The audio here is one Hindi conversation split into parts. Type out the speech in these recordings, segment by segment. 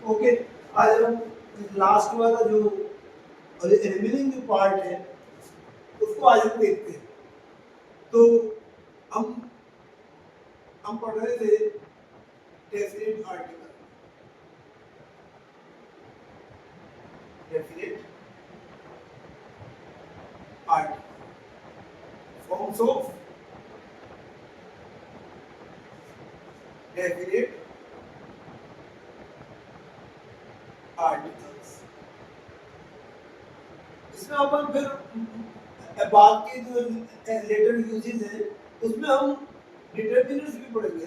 ओके, आज हम लास्ट वाला जो रिमेनिंग जो पार्ट है उसको आज हम देखते हैं। तो हम हम पढ़ रहे थे definite article, definite article, forms of definite articles. इसमें अपन फिर बाद के जो लेटर यूजेस हैं उसमें हम डिटरमिनर्स भी पढ़ेंगे।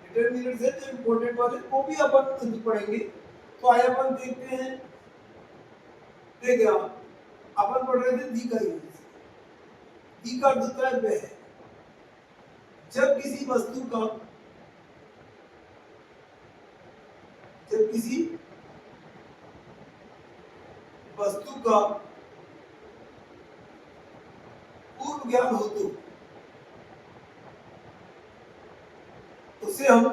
डिटरमिनर्स है जो इम्पोर्टेंट वाले वो भी अपन पढ़ेंगे। तो आइए अपन देखते हैं। देखिए अपन पढ़ रहे थे दी का यूज। दी का अर्थ होता है वह। जब किसी वस्तु का पूर्व ज्ञान हो तो उसे हम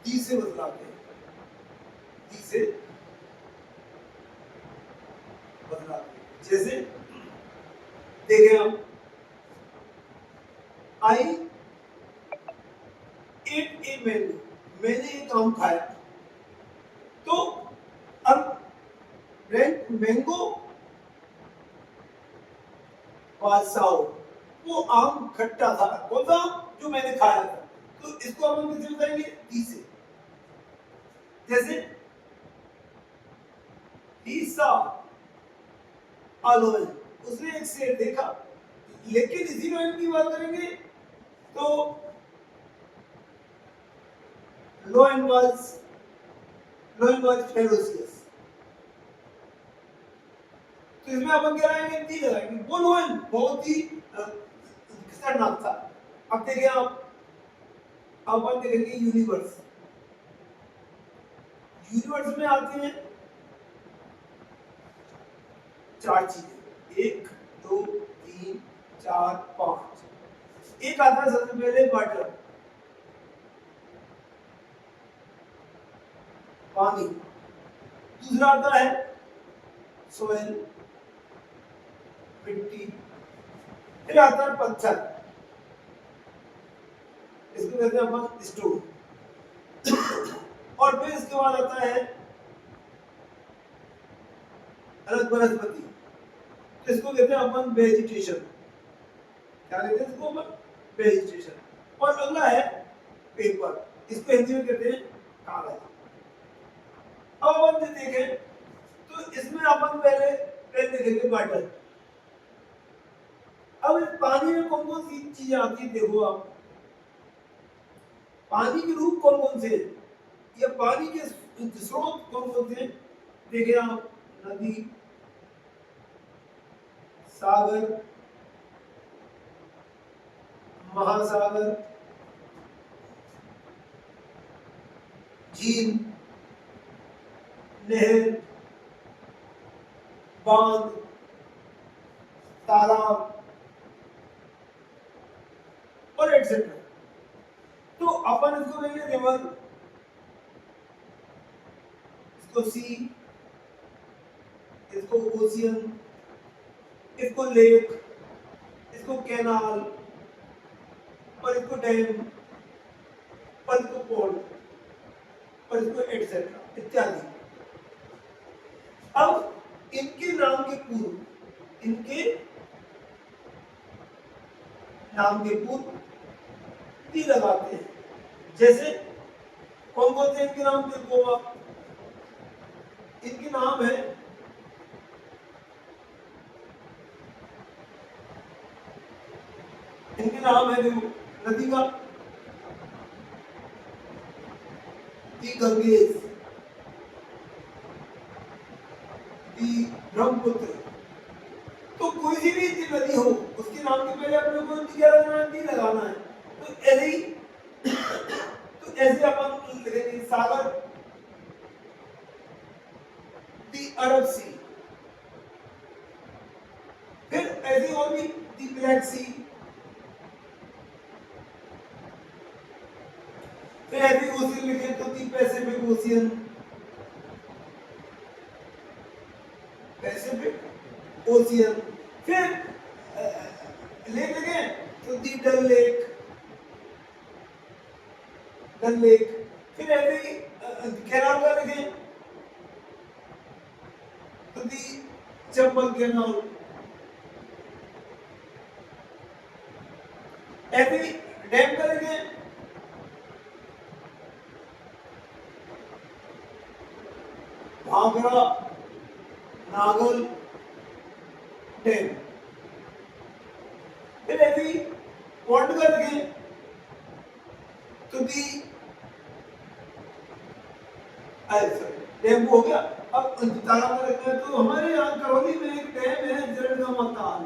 दी से बदलाते हैं। दी से बदलाते हैं। जैसे देखिए हम आई एट ए मैंगो, मैंने एक आम खाया। तो अब मैंगो वाज, वो आम खट्टा था। कौन सा? जो मैंने खाया था। तो इसको हम किससे बताएंगे? दी से। जैसे he saw a lion, उसने एक शेर देखा। लेकिन इसी लाइन की बात करेंगे तो lion was ferocious। तो इसमें अपन क्या लगाएंगे? दी लगाएंगे। वो लायन बहुत ही खतरनाक था। अब देखिए अपन देखेंगे यूनिवर्स। यूनिवर्स में आते हैं चार चीजें, 1 2 3 4 5। एक आता है सबसे पहले वाटर, पानी। दूसरा आता है सोयल, मिट्टी। फिर आता है पत्थर, इसको कहते हैं अपन स्टोन। और फिर इसके बाद आता है अलग वनस्पति, इसको कहते हैं अपन वेजिटेशन। क्या कहते हैं इसको अपन? वेजिटेशन। और अगला है पेपर, इसको हिंदी में कहते हैं कागज। अब अपन देखें तो इसमें अपन पहले देखेंगे वाटर। अब पानी में कौन कौन सी चीजें आती है? देखो आप, पानी के रूप कौन कौन से हैं या पानी के स्रोत कौन कौन से हैं? देखिए आप, नदी, सागर, महासागर, झील, नहर, बांध, तालाब और एटसेट्रा। तो अपन इसको कहेंगे रिवर, इसको सी, इसको ओशियन, इसको लेक, इसको कैनाल, और इसको डैम, और इसको पोल, और इसको एटसेट्रा इत्यादि। अब इनके नाम के पूर्व दी लगाते हैं। जैसे कौन कौन से इनके नाम? देखो आप, इनके नाम है देखो, नदी का दी गंगेश, दी ब्रह्मपुत्र। तो कोई सी भी नदी हो उसके नाम के पहले अपने को दी क्या लगाना है? दी लगाना है। तो ऐसे ही तो ऐसे अपन लिखेंगे सागर, दी अरब सी। फिर ऐसे और भी, दी ब्लैक सी। फिर ऐसे ओशियन लिखे तो दी पैसिफिक ओशियन, पैसिफिक ओशियन। फिर लेक लिखे तो दी डल लेक, डल लेक। फिर ऐसे ही कैनाल का लिखे तो दी चंबल कैनाल। ऐसे ही डैम का लिखे भाखड़ा नागल डैम। फिर ऐसे ही पॉन्ड का लिखे तो दी डैम हो गया। अब तालाब में रखना है तो हमारे यहाँ करौली में एक डैम है जरणगामा ताल,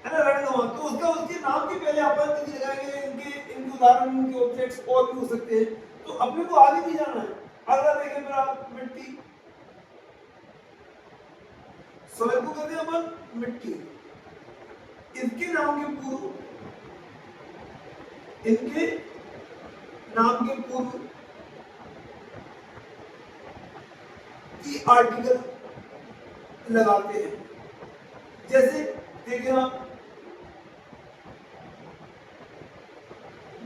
है ना, रणगामा। तो उसका उसके नाम के पहले अपन नहीं लगाएंगे, इनके उदाहरण इनके ऑब्जेक्ट्स और भी हो सकते हैं। तो अपने को आगे नहीं जाना है। अगला देखें मेरा मिट्टी, सोयल को कहते हैं अपन मिट्टी। इनके नाम के पूर्व, इनके नाम के पूर्व की आर्टिकल लगाते हैं। जैसे देखिए आप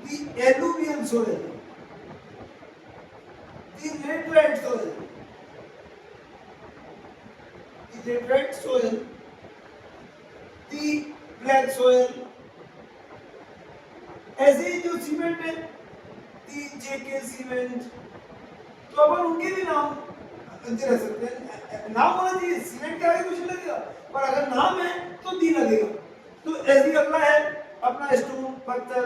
the alluvial soil, the laterite soil, the laterite soil, the black soil। ऐसे ही जो सीमेंट है the JK सीमेंट, तो अपन उनके भी नाम रख सकते हैं। नाम होना चाहिए, सीमेंट के आगे कुछ नहीं लगेगा, पर अगर नाम है तो दी लगेगा। तो ऐसे ही अगला है अपना स्टोन, पत्थर।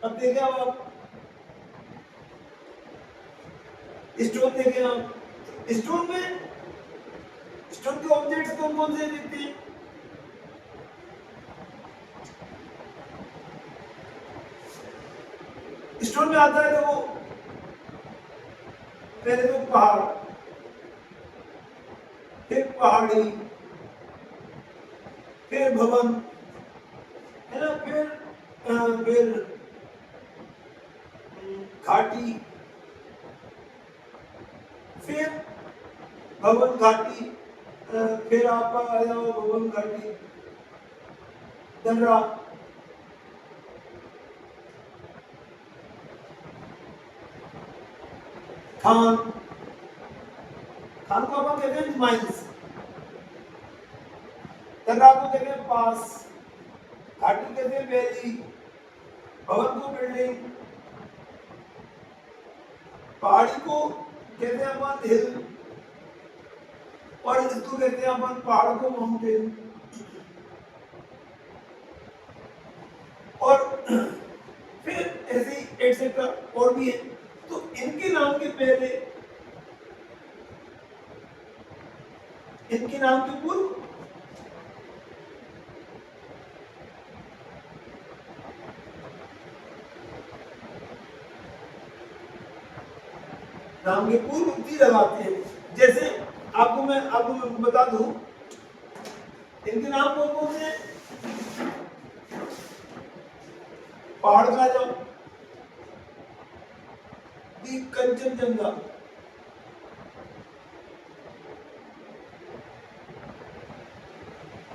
अब देखें आप स्टोन देखें आप, स्टोन में स्टोन के ऑब्जेक्ट्स कौन कौन से देखते हैं? स्टोन में आता है देखो पहले तो पहाड़, फिर पहाड़ी, फिर भवन, है ना, फिर घाटी, फिर भवन घाटी, फिर आप आ जाओ भवन घाटी, दर्रा, खान, खान को अपन कहते हैं माइंस, दर्रा को कहते हैं पास, घाटी कहते हैं वैली, भवन को बिल्डिंग, पहाड़ी को कहते हैं अपन हिल, और इसको कहते हैं अपन पहाड़ को माउंटेन। और फिर ऐसे ही एटसेट्रा और भी है। तो इनके नाम के पहले, इनके नाम के पूर्व नाम के पूर्व दी लगाते हैं। जैसे आपको मैं बता दूं, इनके नाम कौन कौन से हैं? पहाड़ का जाओ, दी कंचनजंगा,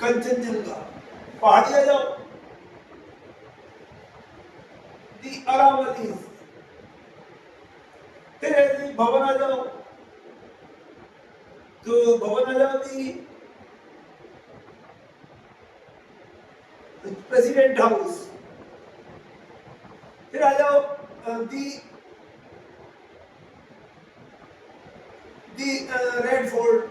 कंचनजंगा। पहाड़ी आ जाओ, दी अरावलीज। फिर ऐसे भवन आ जाओ, तो भवन आ जाओ दी प्रेसिडेंट हाउस। फिर आ जाओ दी रेड फोर्ट।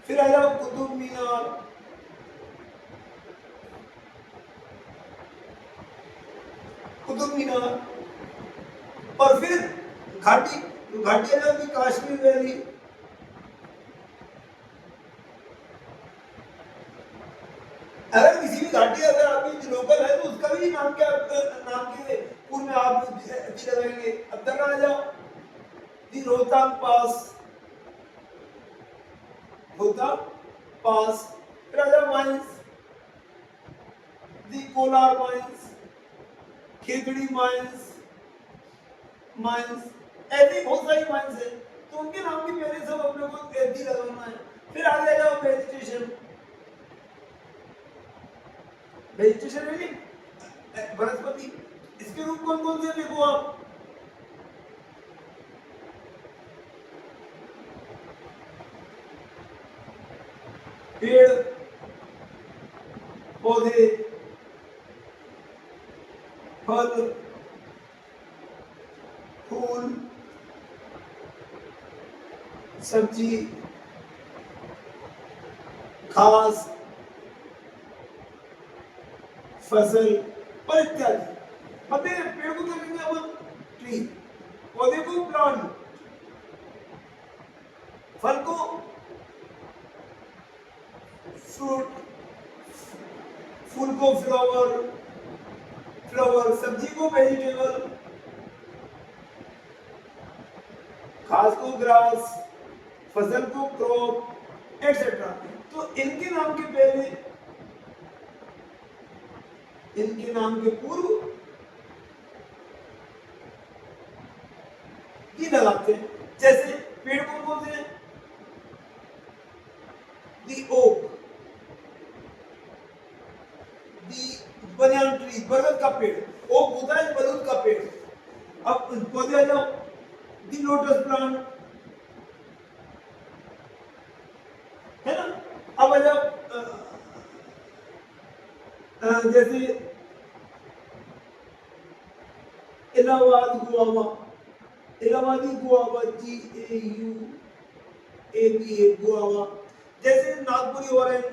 फिर आ जाओ कुतुब मीनार, कुतुब मीनार। और फिर घाटी, घाटी आ जाओ दी कश्मीर वैली। अगर किसी भी घाटी अगर आपकी लोकल है तो उसका भी नाम क्या, नाम के पूर्व में आप लगाएंगे। अब तक आ जाओ दी रोहतांग पास, रोहतांग पास। फिर आ जाओ माइंस, दी कोलार माइंस। खेकड़ी माइंस, माइंस, ऐसी बहुत सारी माइंस है, तो उनके नाम की पहले सब अपने को दी लगाना है। फिर आगे आ जाओ वेजिटेशन, वेजिटेशन मीनिंग वनस्पति, इसके रूप कौन कौन से देखो आप, पेड़ पौधे, फल, फूल, सब्जी, घास, फसल और इत्यादि। अब देखिए पेड़ को क्या कहेंगे अपन, ट्री, पौधे को प्लांट, फल को फ्रूट, फूल को फ्लावर, फ्लावर, सब्जी को वेजिटेबल, घास को ग्रास, फसल को क्रॉप एटसेट्रा। तो इनके नाम के पहले, इनके नाम के पूर्व की लगाते हैं। जैसे पेड़ कौन कौन से, दी ओक, दी बनियान ट्री, बरगद का पेड़, ओक होता है बरगद का पेड़। अब पौधे आ जाओ, दी लोटस प्लांट, है ना। अब आ जाओ जैसे इलाहाबाद गुआवा, इलाहाबादी गुआवा, GAUABA गुआवा। जैसे नागपुरी ऑरेंज,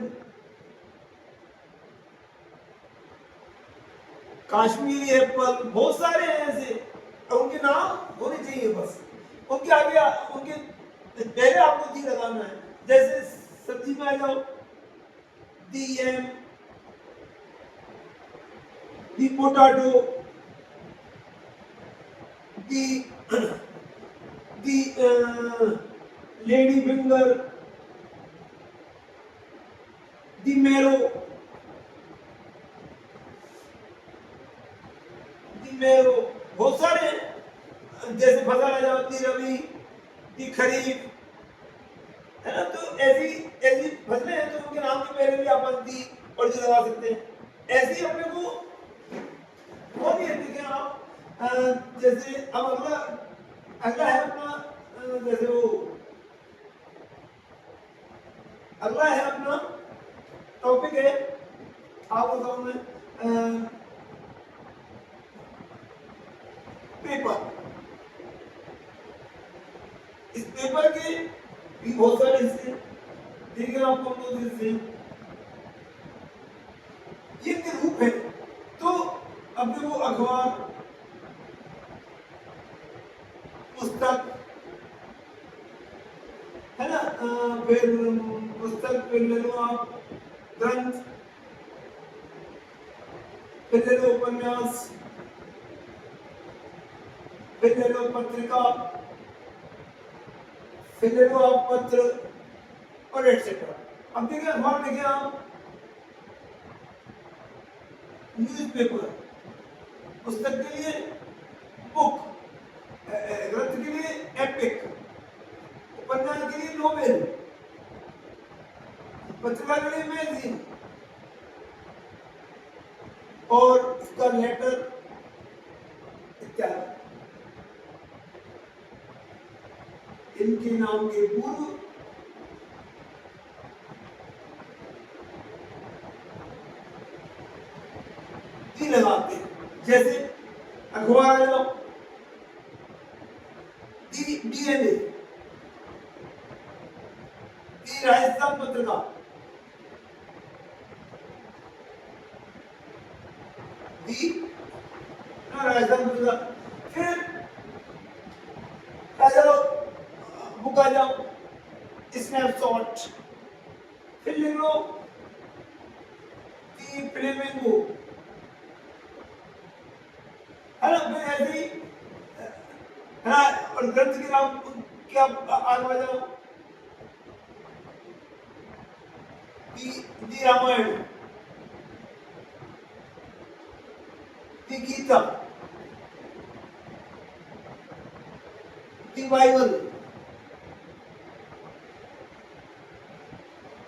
काश्मीरी एप्पल, बहुत सारे हैं ऐसे, उनके नाम होने चाहिए बस, उनके आगे उनके पहले आपको दी लगाना है। जैसे सब्जी में आ जाओ, दी एम, दी पोटैटो, दी दी लेडी फिंगर, दी मेरो, दी मेरो, बहुत सारे हैं। जैसे फसल आ जाओ, दी रबी, दी खरीफ, है ना। तो ऐसी ऐसी फसलें हैं तो उनके नाम के पहले भी आप दी और जो लगा सकते हैं। ऐसे ही अपने को बहुत ही देखें आप, जैसे अब अगला अगला है अपना, जैसे वो अगला है अपना टॉपिक है, आप बताऊं मैं, पेपर। इस पेपर के भी बहुत सारे हिस्से, ठीक है, आपको दो हिस्से ये के रूप है। तो अब देखो अखबार, पुस्तक, है ना, फिर पुस्तक, फिर ले लो आप ग्रंथ, फिर ले लो उपन्यास, फिर ले लो पत्रिका, फिर ले लो आप पत्र और एटसेट्रा। अब देखिए अखबार, देखिए आप न्यूज़पेपर, पुस्तक के लिए बुक, ग्रंथ के लिए एपिक, उपन्यास के लिए नोवेल, पत्रिका के लिए मैगजीन और उसका लेटर इत्यादि। इनके नाम के पूर्व दी लगाते हैं। जैसे अखबार आ जाओ, डीएनए, दी राजस्थान पत्रिका, दी राजस्थान पत्रिका। फिर आ जाओ, बुक आ जाओ, स्नैपशॉट, फिर लिख लो दी फ्लेमिंगो, है ना। फिर ऐसे ही, है ना, और ग्रंथ के नाम क्या आ जाओ, दी रामायण, दी गीता, दी बाइबल,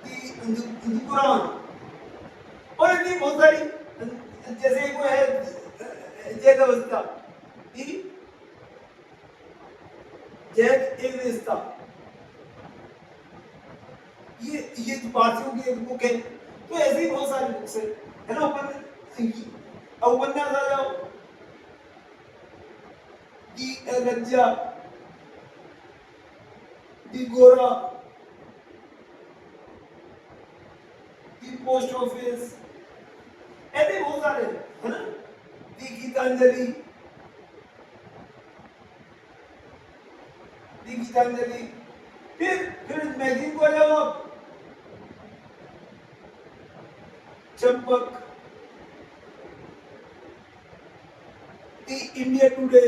दी कुरान, और ऐसी बहुत सारी, जैसे वो है जैद अवस्था, जैद एक व्यवस्था, ये पारसियों की एक बुक है। तो ऐसे ही बहुत सारी बुक्स है ना। उपन्यास आ जाओ, दी लज्जा, दी गोरा, दी पोस्ट ऑफिस, ऐसे बहुत सारे है ना। दी गीतांजलि, दी गीतांजलि। फिर मैगजीन को आ जाओ आप, चंपक, दी इंडिया टुडे,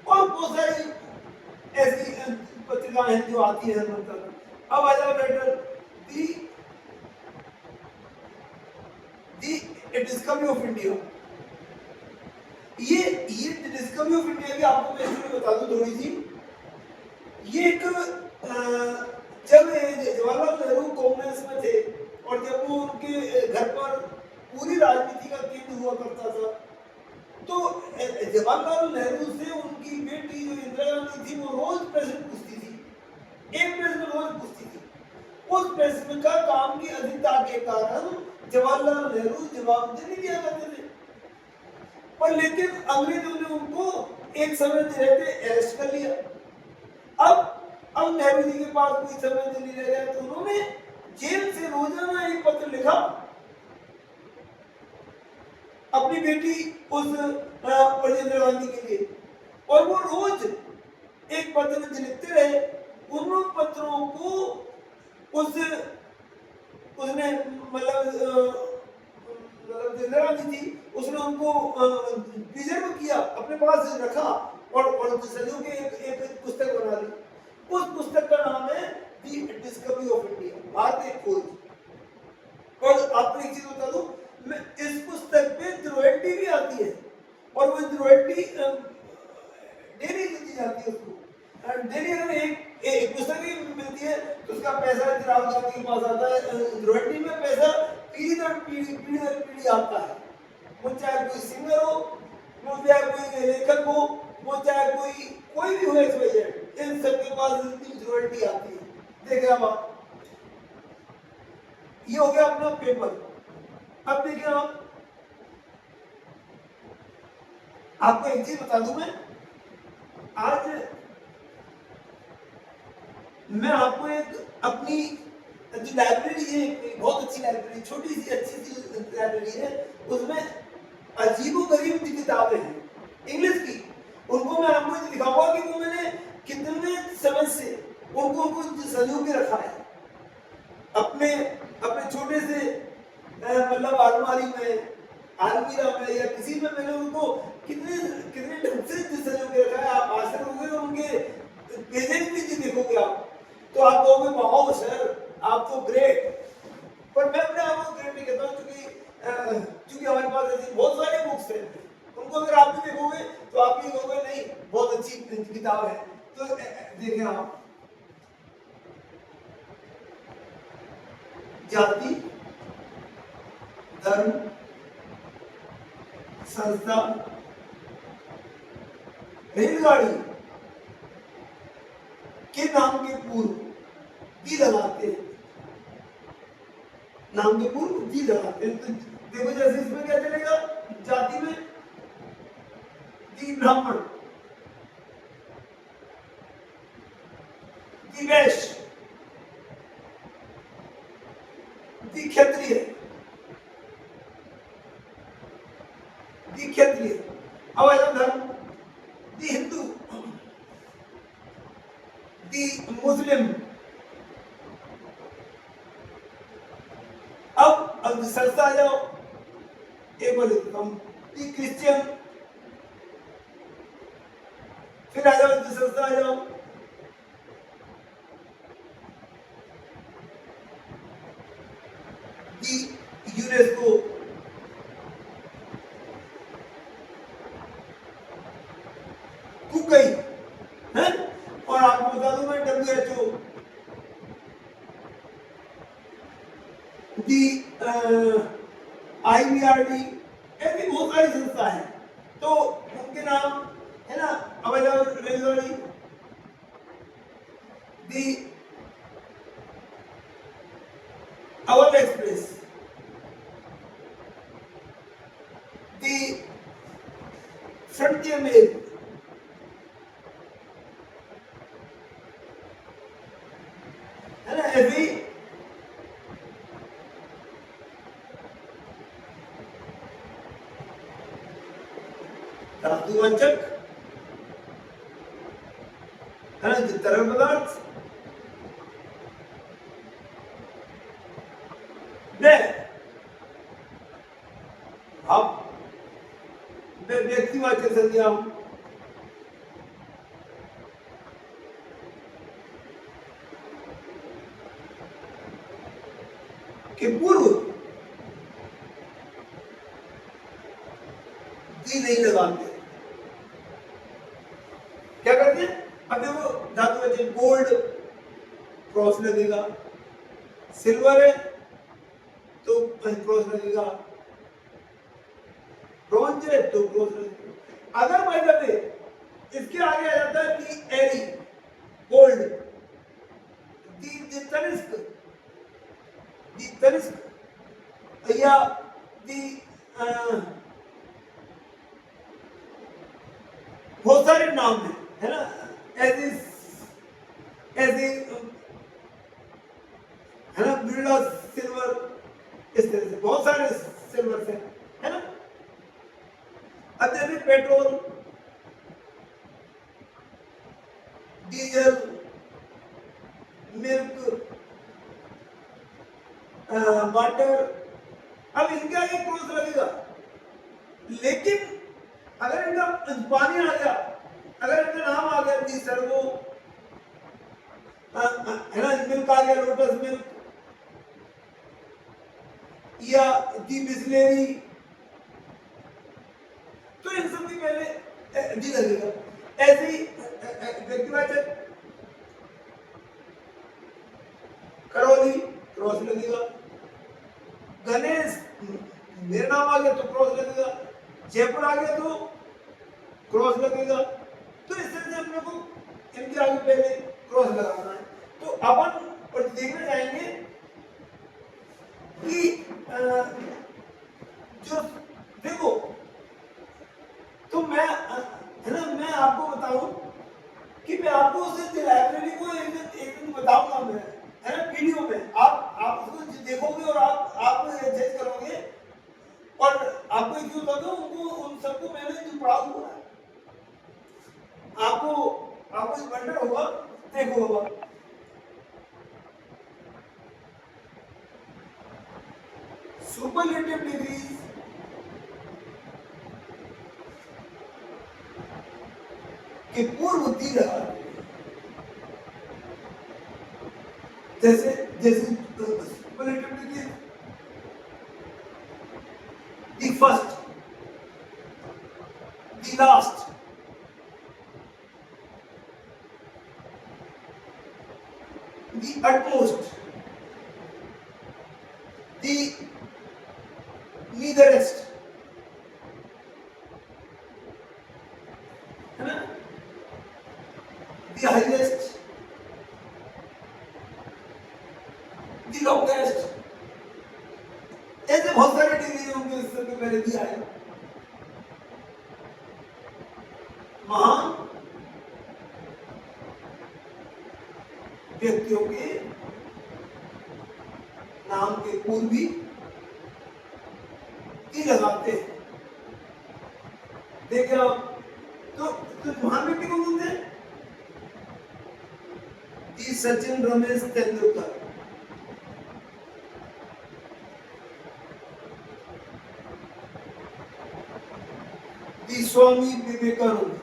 और बहुत सारी ऐसी पत्रिकाएं हैं जो आती है मतलब। अब आ जाओ letter, the discovery of India. ये डिस्कवरी ऑफ इंडिया की आपको मैं स्टोरी बता दूं थोड़ी सी। ये एक जब जवाहरलाल नेहरू कांग्रेस में थे और जब वो उनके घर पर पूरी राजनीति का केंद्र हुआ करता था, तो जवाहरलाल नेहरू से उनकी बेटी जो इंदिरा गांधी थी वो रोज प्रश्न पूछती थी, एक प्रश्न रोज पूछती थी। उस प्रश्न का काम की अधिकता के कारण जवाहरलाल नेहरू जवाब नहीं दिया करते थे, पर लेकिन अंग्रेजों ने उनको एक समय रहते अरेस्ट कर लिया। अब नेहरू जी के पास कोई समय नहीं रह गया, तो उन्होंने जेल से रोजाना एक पत्र लिखा अपनी बेटी उस इंदिरा गांधी के लिए, और वो रोज एक पत्र लिखते रहे। उन पत्रों को उसने मतलब इंदिरा गांधी थी, उसने उनको प्रिजर्व किया, अपने पास रखा, और सदियों की एक पुस्तक बना ली। उस पुस्तक का नाम है दी डिस्कवरी ऑफ इंडिया, भारतीय खोज। और आपको एक चीज बता दूं, मैं इस पुस्तक पे रॉयल्टी भी आती है, और वो रॉयल्टी डेली दी जाती है उसको। डेली अगर एक पुस्तक भी मिलती है तो उसका पैसा राहुल गांधी के पास आता है। रॉयल्टी में पैसा पीढ़ी दर पीढ़ी आता है। वो चाहे कोई सिंगर हो, वो चाहे कोई लेखक हो, वो चाहे कोई भी हो, इन सबके पास रॉयल्टी आती है। देखिए अब आप, ये हो गया अपना पेपर। अब देखिए आपको एक चीज बता दूं, आज मैं आपको एक अपनी जो लाइब्रेरी है, बहुत अच्छी लाइब्रेरी, छोटी सी अच्छी सी लाइब्रेरी है, उसमें अजीबोगरीब किताबें हैं इंग्लिश की। उनको मैं आपको दिखाऊंगा कि वो मैंने कितने समय से उनको संजो के रखा है अपने छोटे से मतलब अलमारी में, अलमीरा में, या किसी में मैंने उनको कितने ढंग से संजो के रखा है। आप आश्चर्य होंगे, उनके पेजेस भी देखोगे आप तो आप कहोगे वाओ सर, आप तो ग्रेट। पर मैं अपने आप को ग्रेट नहीं कहता हूँ, क्योंकि हमारे पास ऐसी बहुत सारी बुक्स हैं, उनको अगर आप भी देखोगे तो आप भी कहोगे नहीं बहुत अच्छी किताब है। तो देखें आप, जाति, धर्म, संस्था, रेलगाड़ी के नाम के पूर्व दी लगाते हैं, नाम के पूर्व दी लगाते हैं। तो देखो जैसे इसमें क्या चलेगा, जाति में दी ब्राह्मण, दी वैश्य, दी क्षत्रिय, अब धर्म, दी हिंदू, दी मुस्लिम। अब संस्था आ जाओ, एक बोले दी क्रिश्चियन, फिर आ जाओ संस्था आ जाओ दी यूनेस्को, कुकई है। और आपको बता दूं मैं WHO दी IBRD ऐसी बहुत सारी संस्था है, तो उनके नाम है ना, अवेलेबल रेगुलरली दी अवर एक्सप्रेस, दी फ्रंटियर मेल, है ना, ऐसी धातुवाचक है ना, तरल पदार्थ अब व्यक्तिवाचक संज्ञा के पूर्व दी नहीं लगाते, क्या करते हैं? अब देखो धातुवाचक गोल्ड क्रॉस लगेगा, सिल्वर है तो क्रॉस लगेगा, ब्रॉन्ज है तो क्रॉस लगेगा। अगर भाई वे इसके आगे आ जाता है कि एरी गोल्ड, दी तनिष्क, दी तनिष्क या दी बहुत सारे नाम है ना, ऐसी ऐसी है ना, बिरला सिल्वर, इस तरह से बहुत सारे सिल्वर से है ना। अब जैसे पेट्रोल, डीजल, मिल्क, वाटर, अब इनके आगे क्रॉस लगेगा। लेकिन अगर इनका पानी आ गया, अगर इनका नाम आ गया दी सर्वो है ना, मिल्क आ गया लोटस मिल्क, या दी बिस्लेरी, तो इन सब की पहले दी लगेगा। ऐसे ही व्यक्तिवाचक करौली क्रॉस लगेगा, गणेश मेरा नाम आ गया तो क्रॉस लगेगा, जयपुर आ गया तो क्रॉस लगेगा। तो इस तरह से अपने को इनके आगे पहले क्रॉस लगाना है। तो अपन और देखना चाहेंगे कि जो देखो, तो मैं है ना, मैं आपको बताऊं कि मैं आपको उस लाइब्रेरी को एक दिन बताऊंगा मैं, है ना, वीडियो में आप उसको देखोगे और आप जज करोगे। और आपको एक बता दो, उनको उन सबको मैंने जो पढ़ा हुआ है, आपको वंडर होगा, देखो होगा। सुपरलेटिव डिग्रीज के पूर्व दी लगा, जैसे जैसे superlative degree the first, the last, the utmost, the neitherest, है ना, दी हाईएस्ट, दी लॉन्गेस्ट, ऐसे बहुत सारे डिग्री होंगे इस सबके पहले दिया है। महान व्यक्तियों के नाम के पूर्व भी लगाते हैं। देखिए आप, तो महान व्यक्ति कौन बोलते हैं? दी सचिन रमेश तेंदुलकर, दी स्वामी विवेकानंद,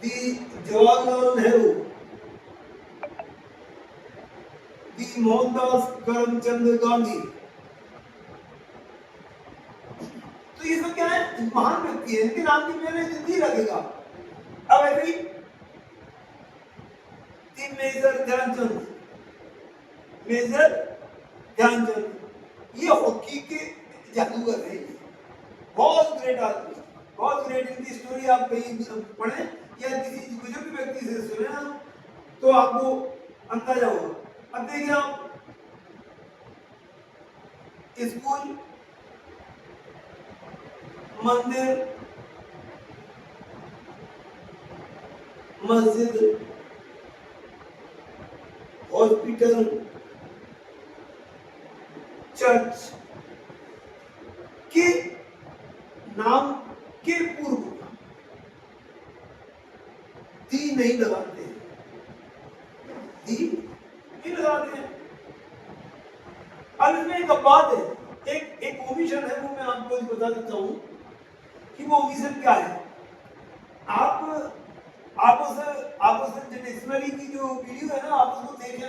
दी जवाहरलाल नेहरू, दी मोहनदास करमचंद गांधी। तो ये सब क्या है, महान व्यक्ति है, इनके नाम की पहले दी लगेगा। अब ऐसे ही मेजर ध्यानचंद, मेजर ध्यानचंद, ये हॉकी के जादूगर है, बहुत ग्रेट आदमी, बहुत ग्रेट। इनकी स्टोरी आप कहीं पढ़े या किसी बुजुर्ग व्यक्ति से सुने ना, तो आपको अंदाजा होगा। अब देखिए आप, स्कूल, मंदिर, मस्जिद, हॉस्पिटल, चर्च के नाम के पूर्व दी नहीं लगाते, दी नहीं लगाते हैं। अब इसमें एक बात है, एक ओमिशन है, वो मैं आपको बता देता हूं कि वो ओमिशन क्या है। आप उस डिक्शनरी की जो वीडियो है ना, आप उसको देखें।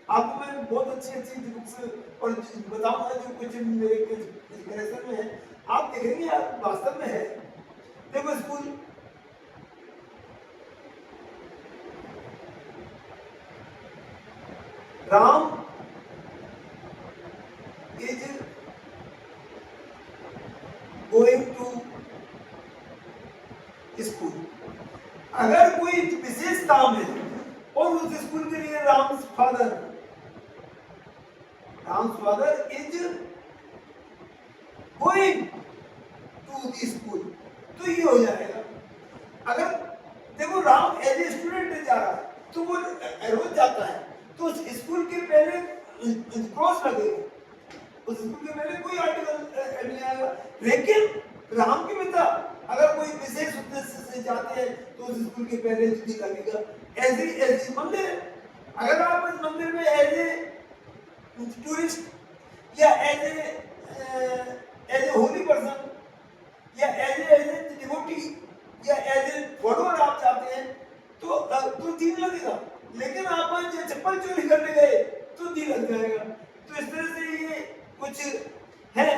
आपको मैं बहुत अच्छी बुक्स और बताऊंगा जो कुछ मेरे कलेक्शन में है, आप देखेंगे यार वास्तव में है। देखो school, Ram is going to school. अगर कोई विशेष काम है और उस स्कूल के लिए Ram's father is going to the school, तो ये हो जाएगा। अगर देखो राम एज ए स्टूडेंट जा रहा है तो वो रोज जाता है, तो उस स्कूल के पहले क्रॉस लगेगा, उस स्कूल के पहले कोई आर्टिकल नहीं आएगा। लेकिन राम के पिता अगर कोई विशेष उद्देश्य से जाते हैं तो उस स्कूल के पहले दी लगेगा। ऐसे मंदिर है, अगर आप इस मंदिर में एज ए टूरिस्ट या एज ए होली पर्सन या एज ए डिवोटी या एज ए फॉलोअर आप जाते हैं तो दिन लगेगा। लेकिन आप चप्पल चोरी करने गए तो दिन लग जाएगा। तो इस तरह से ये कुछ है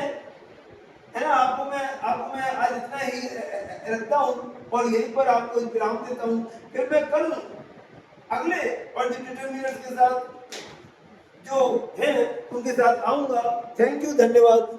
ना। आपको मैं आज इतना ही रखता हूँ और यहीं पर आपको विराम देता हूँ। फिर मैं कल अगले और डिटरमिनर्स के साथ जो है उनके साथ आऊंगा। थैंक यू, धन्यवाद।